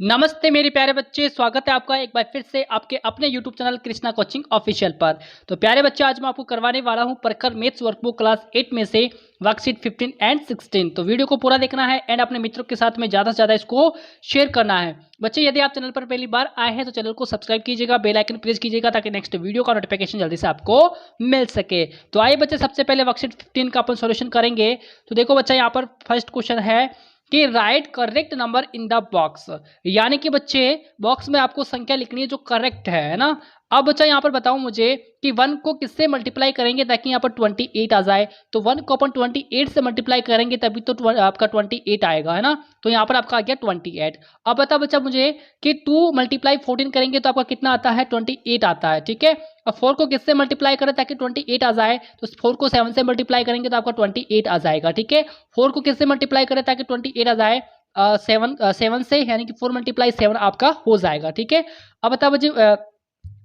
नमस्ते मेरे प्यारे बच्चे, स्वागत है आपका एक बार फिर से आपके अपने YouTube channel Krishna coaching official पर। तो प्यारे बच्चे, आज मैं आपको करवाने वाला हूं प्रखर मैथ्स वर्कबुक क्लास 8 में से वर्कशीट 15 एंड 16। तो वीडियो को पूरा देखना है एंड अपने मित्रों के साथ में ज़्यादा से ज़्यादा इसको शेयर करना है। बच्चे, यदि आप चैनल पर पहली बार आए हैं तो चैनल को सब्सक्राइब कीजिएगा, बेल आइकन प्रेस कीजिएगा ताकि नेक्स्ट वीडियो का नोटिफिकेशन जल्दी से आपको मिल सके। तो आइए बच्चे, सबसे पहले वर्कशीट 15 का अपन सोल्यूशन करेंगे। तो देखो बच्चा, यहाँ पर फर्स्ट क्वेश्चन है कि right correct number in the box. यानी कि बच्चे, बॉक्स में आपको संख्या लिखनी है जो करेक्ट है ना। अब बच्चा यहाँ पर बताओ मुझे कि 1 को किससे मल्टीप्लाई करेंगे ताकि यहाँ पर 28 आ जाए। तो 1 को अपन 28 से मल्टीप्लाई करेंगे तभी तो आपका 28 आएगा, है ना। तो यहाँ पर आपका आ गया 28। अब बता बच्चा मुझे कि 2 मल्टीप्लाई 14 करेंगे तो आपका कितना आता है, 28 आता है। ठीक है। अब 4 को किससे मल्टीप्लाई करें ताकि 28 आ जाए, तो 4 को 7 से मल्टीप्लाई करेंगे तो आपका 28 आ जाएगा। ठीक है। 4 को किससे मल्टीप्लाई करें ताकि 28 आ जाए, 7 से, यानी कि 4 मल्टीप्लाई 7 आपका हो जाएगा। ठीक है। अब बताओ मुझे,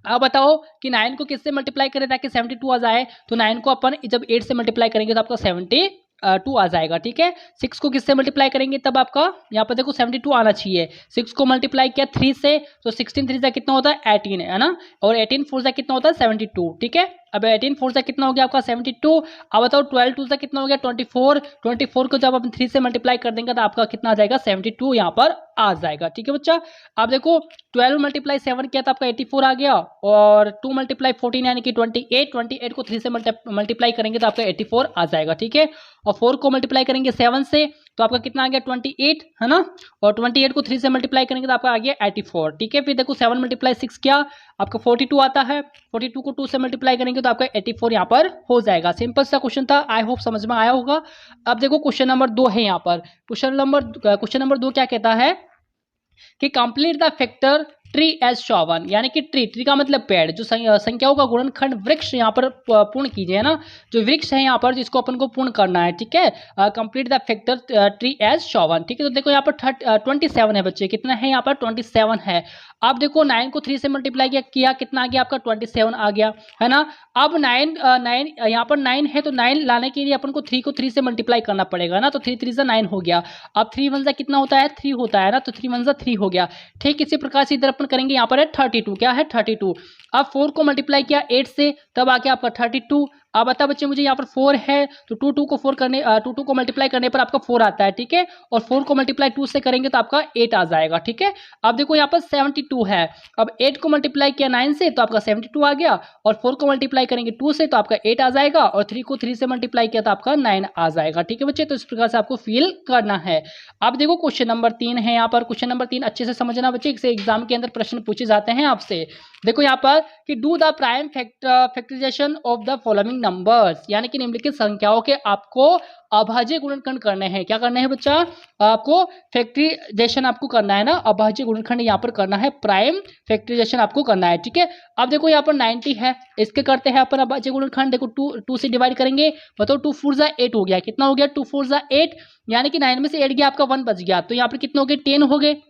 अब बताओ कि 9 को किससे मल्टीप्लाई करें ताकि 72 आ जाए। तो 9 को अपन जब 8 से मल्टीप्लाई करेंगे तो आपका 72 आ जाएगा। ठीक है। 6 को किससे मल्टीप्लाई करेंगे तब आपका यहाँ पर देखो 72 आना चाहिए। 6 को मल्टीप्लाई किया 3 से, तो 16 3 से कितना होता है, 18 है ना। और 18 4 से कितना होता है, 72। ठीक है। अब 18 4 से कितना हो गया आपका 72। अब बताओ 12 2 से कितना हो गया, 24। 24 को जब अपन 3 से मल्टीप्लाई कर देंगे तो आपका कितना आ जाएगा, 72 यहाँ पर आ जाएगा। ठीक है बच्चा। अब देखो 12 मल्टीप्लाई 7 किया तो आपका 84 आ गया, और 2 मल्टीप्लाई 14 यानी कि 28 को 3 से मल्टीप्लाई करेंगे तो आपका 84 आ जाएगा। ठीक है। और 4 को मल्टीप्लाई करेंगे 7 से तो आपका कितना आ गया, 28, है ना। और 28 को 3 से मल्टीप्लाई करेंगे तो आपका आ गया 84। ठीक है। फिर देखो 7 मल्टीप्लाई 6 किया, आपका 42 आता है। 42 को 2 से मल्टीप्लाई करेंगे तो आपका 84 यहाँ पर हो जाएगा। सिंपल सा क्वेश्चन था, आई होप समझ में आया होगा। अब देखो क्वेश्चन नंबर 2 है यहाँ पर। क्वेश्चन नंबर 2 क्या कहता है कि complete the factor tree as shown. यानी कि ट्री का मतलब पेड़, जो संख्याओं का गुणनखंड वृक्ष यहाँ पर पूर्ण कीजिए, है ना। जो वृक्ष है यहाँ पर जिसको अपन को पूर्ण करना है। ठीक है। Complete the factor tree as shown. ठीक है। तो देखो यहाँ पर 27 है बच्चे, कितना है यहाँ पर, 27 है। अब देखो 9 को 3 से मल्टीप्लाई किया कितना आ गया आपका, 27 आ गया, है ना। अब 9 यहाँ पर 9 है तो 9 लाने के लिए अपन को 3 को 3 से मल्टीप्लाई करना पड़ेगा ना। तो 3 3 से 9 हो गया। अब 3 1 से कितना होता है, 3 होता है ना। तो 3 1 से 3 हो गया। ठीक इसी प्रकार से इधर अपन करेंगे, यहाँ पर है 32। क्या है, 32। अब 4 को मल्टीप्लाई किया 8 से तब आ गया आपका 32। अब बता बच्चे मुझे, यहाँ पर 4 है तो 2 को 2 को मल्टीप्लाई करने पर आपका 4 आता है। ठीक है। और 4 को मल्टीप्लाई 2 से करेंगे तो आपका 8 आ जाएगा। ठीक है। अब देखो यहाँ पर 72 है। अब 8 को मल्टीप्लाई किया 9 से तो आपका 72 आ गया, और 4 को मल्टीप्लाई करेंगे 2 से तो आपका 8 आ जाएगा, और 3 को 3 से मल्टीप्लाई किया तो आपका 9 आ जाएगा। ठीक है बच्चे। तो इस प्रकार से आपको फील करना है। अब देखो क्वेश्चन नंबर 3 है यहाँ पर। क्वेश्चन नंबर 3 अच्छे से समझना बच्चे, इससे एग्जाम के अंदर प्रश्न पूछे जाते हैं आपसे। देखो यहाँ पर कि do the prime factorisation of the following numbers. यानी कि निम्नलिखित संख्याओं के आपको अभाज्य गुणनखंड करने हैं। क्या करना है बच्चा, आपको फैक्टराइजेशन आपको करना है ना, अभाज्य गुणनखंड यहाँ पर करना है, प्राइम फैक्टराइजेशन आपको करना है। ठीक है। अब देखो यहाँ पर 90 है, इसके करते हैं अपन अभाज्य गुणनखंड। देखो 2 से डिवाइड करेंगे, बताओ 2 4 जा 8 हो गया, कितना हो गया, 2 4 जा 8, यानी कि 9 में से 8 गया आपका 1 बच गया, तो यहाँ पर कितने हो गए, 10 हो गए।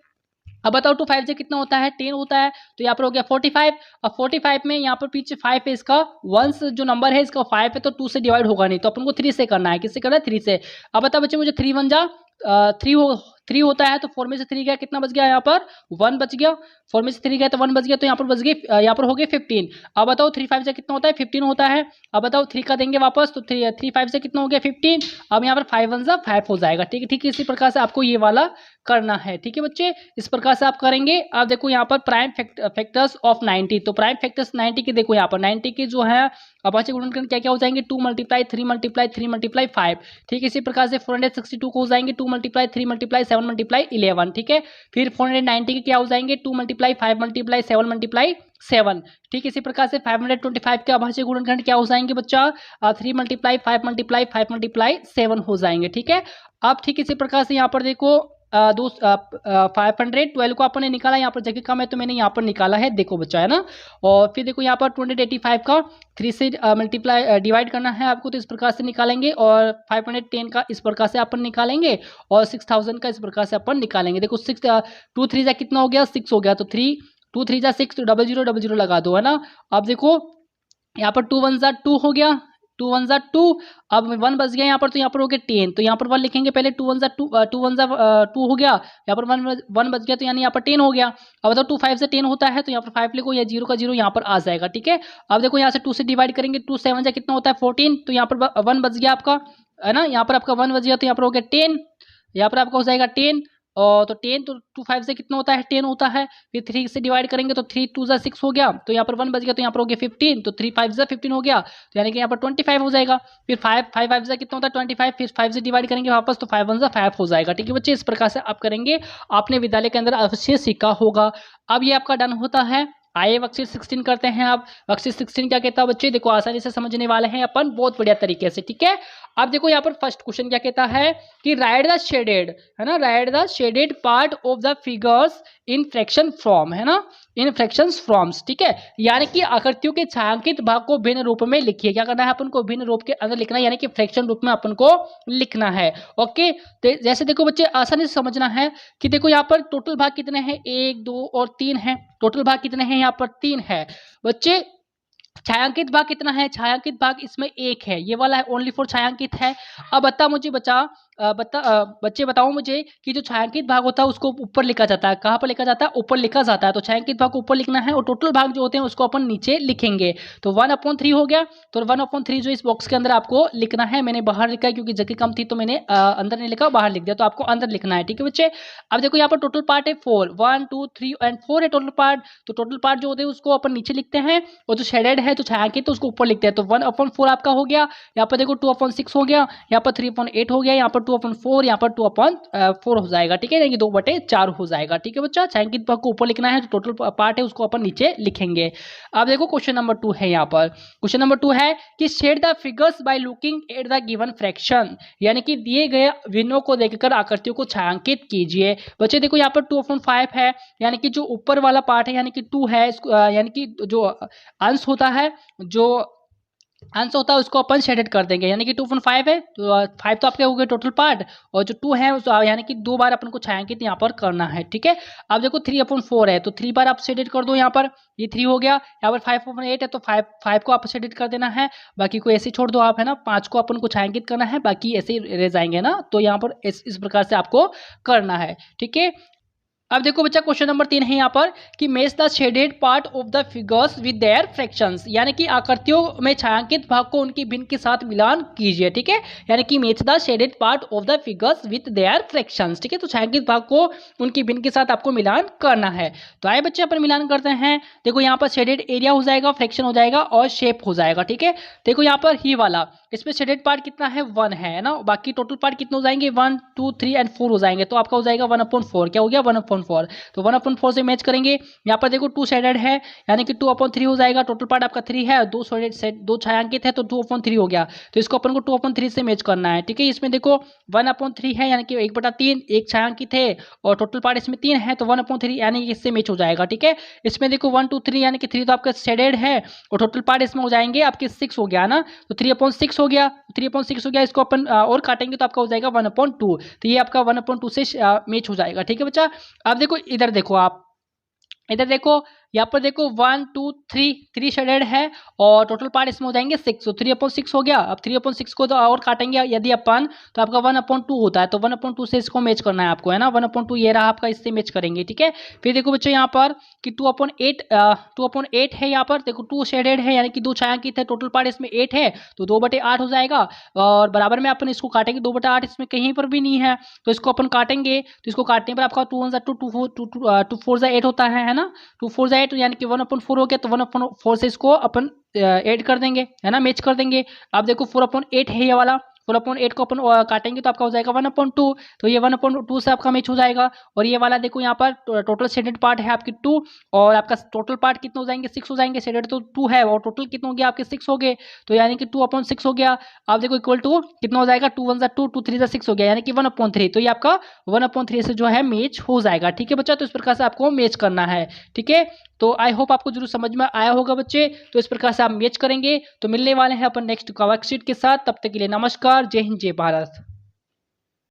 अब बताओ 2 5 से कितना होता है, 10 होता है, तो यहाँ पर हो गया 45। अब 45 में यहाँ पर पीछे 5 है, इसका 1 जो नंबर है इसका 5 है, तो 2 से डिवाइड होगा नहीं, तो अपन को 3 से करना है। किससे करना है, 3 से। अब बताओ बच्चे मुझे 3 1 जा 3 होता है, तो 4 में से 3 गया, कितना बच गया, यहाँ पर 1 बच गया। 4 में से 3 गया तो 1 बच गया, तो यहाँ पर बच गई, यहाँ पर हो गए 15। अब बताओ 3 5 से कितना होता है, 15 होता है। अब बताओ 3 का देंगे वापस, तो 3 5 से कितना हो गया, 15। अब यहाँ पर 5 1 जा 5 हो जाएगा। ठीक है। ठीक है। इसी प्रकार से आपको ये वाला करना है। ठीक है बच्चे, इस प्रकार से आप करेंगे। अब देखो यहाँ पर प्राइम फैक्टर्स ऑफ 90। तो प्राइम फैक्टर्स 90 के, देखो यहाँ पर 90 के जो है अभाज्य गुणनखंड क्या क्या हो जाएंगे, 2 मल्टीप्लाई 3 मल्टीप्लाई 3 मल्टीप्लाई 5। ठीक है। इसी प्रकार से 462 को हो जाएंगे 2 मल्टीप्लाई 3 मल्टीप्लाई 7 मल्टीप्लाई 11। ठीक है। फिर 490 के क्या हो जाएंगे, 2 मल्टीप्लाई 5 मल्टीप्लाई 7 मल्टीप्लाई 7। ठीक है। इसी प्रकार से 525 के अभाज्य गुणनखंड क्या हो जाएंगे बच्चा, 3 मल्टीप्लाई 5 मल्टीप्लाई 5 मल्टीप्लाई 7 हो जाएंगे। ठीक है। अब ठीक इसी प्रकार से यहाँ पर देखो 512 को आपने निकाला, यहाँ पर जगह कम है तो मैंने यहाँ पर निकाला है, देखो बच्चा, है ना। और फिर देखो यहाँ पर 285 का 3 से मल्टीप्लाई डिवाइड करना है आपको, तो इस प्रकार से निकालेंगे। और 510 का इस प्रकार से अपन निकालेंगे, और 6000 का इस प्रकार से अपन निकालेंगे। देखो 2 3 जा कितना हो गया, 6 हो गया, तो 2 3 जा 6, तो 00 00 लगा दो, है ना। अब देखो यहाँ पर 2 1 जा 2 हो गया, 2 1 जा 2, अब 1 बच गया यहाँ पर, तो यहाँ पर हो गया 10, तो यहाँ पर 1 लिखेंगे पहले, 2 1 जा 2, 2 1 जा 2 हो गया, यहाँ पर 1 बच गया, तो यानी यहाँ पर 10 हो गया। अब बताओ 2 5 से 10 होता है, तो यहाँ पर 5 लिखो, या 0 का 0 यहाँ पर आ जाएगा, ठीक है। अब देखो यहाँ से 2 से डिवाइड करेंगे, 2 7 जा कितना होता है 14, तो यहाँ पर 1 बच गया आपका, है ना, यहाँ पर आपका 1 बच गया, तो यहाँ पर हो गया 10, यहाँ पर आपका हो जाएगा 10, और तो 10, तो 2 5 से कितना होता है 10 होता है, फिर 3 से डिवाइड करेंगे, तो 3 2 जा 6 हो गया, तो यहाँ पर 1 बच गया, तो यहाँ पर हो गया 15, तो 3 5 जा 15 हो गया, तो यानी कि यहाँ पर 25 हो जाएगा। फिर 5 5 5 जा कितना होता है 25, फिर 5 से डिवाइड करेंगे वापस, तो 5 1 जा 5 हो जाएगा, ठीक है बच्चे। इस प्रकार से आप करेंगे, आपने विद्यालय के अंदर अवश्य सीखा होगा। अब ये आपका डन होता है। आइए वर्कशीट 16 करते हैं। आप वर्कशीट 16 क्या कहता है बच्चे, देखो आसानी से समझने वाले हैं अपन बहुत बढ़िया तरीके से, ठीक है। अब देखो यहाँ पर फर्स्ट क्वेश्चन क्या कहता है कि राइट द शेडेड, है ना, right the shaded part of the figures in fraction form, है ना, इन फ्रैक्शंस फॉर्म्स, ठीक है। यानी कि आकृतियों के छायांकित भाग को भिन्न रूप में लिखिए। क्या करना है अपन को, भिन्न रूप के अंदर लिखना है, यानी कि फ्रैक्शन रूप में अपन को लिखना है। ओके, तो जैसे देखो बच्चे आसानी से समझना है कि देखो यहाँ पर टोटल भाग कितने हैं, 1 2 और 3 है। टोटल भाग कितने हैं, यहाँ पर 3 है बच्चे। छायांकित भाग कितना है, छायांकित भाग इसमें 1 है, ये वाला है ओनली फॉर छायांकित है। अब बता मुझे बच्चे बताओ मुझे कि जो छायांकित भाग होता है उसको ऊपर लिखा जाता है, कहाँ पर लिखा जाता है, ऊपर लिखा जाता है। तो छायांकित भाग को ऊपर लिखना है और टोटल भाग जो होते हैं उसको अपन नीचे लिखेंगे। तो 1/3 हो गया, तो 1/3 जो इस बॉक्स के अंदर आपको लिखना है, मैंने बाहर लिखा है क्योंकि जगह कम थी, तो मैंने अंदर नहीं लिखा, बाहर लिख दिया, तो आपको अंदर लिखना है, ठीक है बच्चे। अब देखो यहाँ पर टोटल पार्ट है 4, 1 2 3 एंड 4 है टोटल पार्ट। तो टोटल पार्ट जो होते हैं उसको अपन नीचे लिखते हैं, और जो शेडेड है तो छायांकित तो उसको ऊपर लिखते हैं। तो 1/4 आपका हो गया, यहाँ पर देखो 2/6 हो गया, यहाँ पर 3/8 हो गया, यहाँ पर 2/4, यहाँ पर 2/4 हो जाएगा, ठीक है, यानी कि 2/4 हो जाएगा, ठीक है बच्चा। छायांकित भाग को ऊपर लिखना है, जो टोटल पार्ट है उसको अपन नीचे लिखेंगे। अब देखो क्वेश्चन नंबर 2 है, यहाँ पर क्वेश्चन नंबर 2 है कि shade the figures by looking at the given fraction, यानी कि दिए गए भिन्नों को देखकर आकृतियों को छायांकित कीजिए। बच्चे देखो यहाँ पर 2/5 है, यानी कि जो ऊपर वाला पार्ट है यानी कि 2 है, यानी कि जो अंश होता है, जो आंसर होता है उसको अपन शेडेड कर देंगे, यानी कि 2/5 है, तो 5 तो आपके हो गए टोटल पार्ट, और जो 2 है उस यानी कि 2 बार अपन को छायांकित यहाँ पर करना है, ठीक है। अब देखो 3/4 है, तो 3 बार आप शेडेड कर दो, यहाँ पर ये 3 हो गया। यहाँ पर 5/8 है, तो 5 को आप शेडेड कर देना है, बाकी को ऐसे छोड़ दो आप, है ना। 5 को अपन को छायांकित करना है, बाकी ऐसे ही रह जाएंगे ना। तो यहाँ पर इस प्रकार से आपको करना है, ठीक है। अब देखो बच्चा क्वेश्चन नंबर 3 है यहाँ पर कि match the shaded part of the figures with their fractions, यानी कि आकृतियों में छायांकित भाग को उनकी भिन्न के साथ मिलान कीजिए, ठीक है। यानी कि match the shaded part of the figures with their fractions, ठीक है। तो छायांकित भाग को उनकी भिन्न के साथ आपको मिलान करना है। तो आए बच्चे अपन मिलान करते हैं। देखो यहाँ पर शेडेड एरिया हो जाएगा, फ्रैक्शन हो जाएगा और शेप हो जाएगा, ठीक है। देखो यहाँ पर ही वाला इसमें शेडेड पार्ट कितना है 1 है ना, बाकी टोटल पार्ट कितने हो जाएंगे 1 2 3 एंड 4 हो जाएंगे, तो आपका हो जाएगा 1/4। क्या हो गया 1/4, तो 1/4 से मैच करेंगे। यहाँ पर देखो 2 शेडेड है, यानी कि 2/3 हो जाएगा। टोटल पार्ट आपका 3 है, 2 शेडेड 2 छायांकित है, तो 2/3 हो गया। तो इसको अपन को 2/3 से मैच करना है, ठीक है। इसमें देखो 1/3 है, यानी कि 1/3 एक छायांकित है, और टोटल पार्ट इसमें 3 है, तो 1/3 यानी कि इससे मैच हो जाएगा, ठीक है। इसमें देखो 1 2 3 यानी कि 3 तो आपका शेडेड है, और टोटल पार्ट इसमें हो जाएंगे आपके 6 हो गया ना, तो 3/6 हो गया, 3/6 हो गया। इसको अपन और काटेंगे तो आपका हो जाएगा 1/2, तो ये आपका 1/2 से मैच हो जाएगा, ठीक है बच्चा। अब देखो इधर देखो, आप इधर देखो, यहाँ पर देखो 1 2 3 शेडेड है, और टोटल पार्ट इसमें हो जाएंगे 6, तो 3/6 हो गया। अब 3/6 को तो और काटेंगे यदि अपन, तो आपका 1/2 होता है, तो 1/2 से इसको मैच करना है आपको, है ना। 1/2 ये रहा आपका, इससे मैच करेंगे, ठीक है। फिर देखो बच्चों यहाँ पर कि 2/8 है, यहाँ पर देखो 2 शेडेड है, यानी कि 2 छायांकित है, टोटल पार्ट इसमें 8 है, तो 2/8 हो जाएगा। और बराबर में अपन इसको काटेंगे, 2/8 इसमें कहीं पर भी नहीं है, तो इसको अपन काटेंगे। तो इसको काटने पर आपका 2 1 2 2 4 8 होता है ना, 2 4 8 यानी कि 1/4 हो गया, तो 1/4 से इसको अपन ऐड कर देंगे, है ना, मैच कर देंगे। अब देखो 4/8 है ये वाला, 4/8 को अपन काटेंगे तो आपका हो जाएगा 1/2, तो ये 1/2 से आपका मैच हो जाएगा। और ये वाला देखो यहाँ पर टोटल शेडेड पार्ट है आपकी 2, और आपका टोटल पार्ट कितने हो जाएंगे 6 हो जाएंगे, शेडेड तो 2 है, और टोटल कितने हो गया आपके 6 हो गए, तो यानी कि 2/6 हो गया। आप देखो इक्वल टू कितना हो जाएगा 2 1 2 2 3 6 हो गया, यानी कि 1/3, तो ये आपका 1/3 से जो है मैच हो जाएगा, ठीक है बच्चा। तो इस प्रकार से आपको मैच करना है, ठीक है। तो आई होप आपको जरूर समझ में आया होगा बच्चे। तो इस प्रकार से आप मैच करेंगे। तो मिलने वाले हैं अपन नेक्स्ट वर्कशीट के साथ, तब तक के लिए नमस्कार, जय हिंद जय भारत।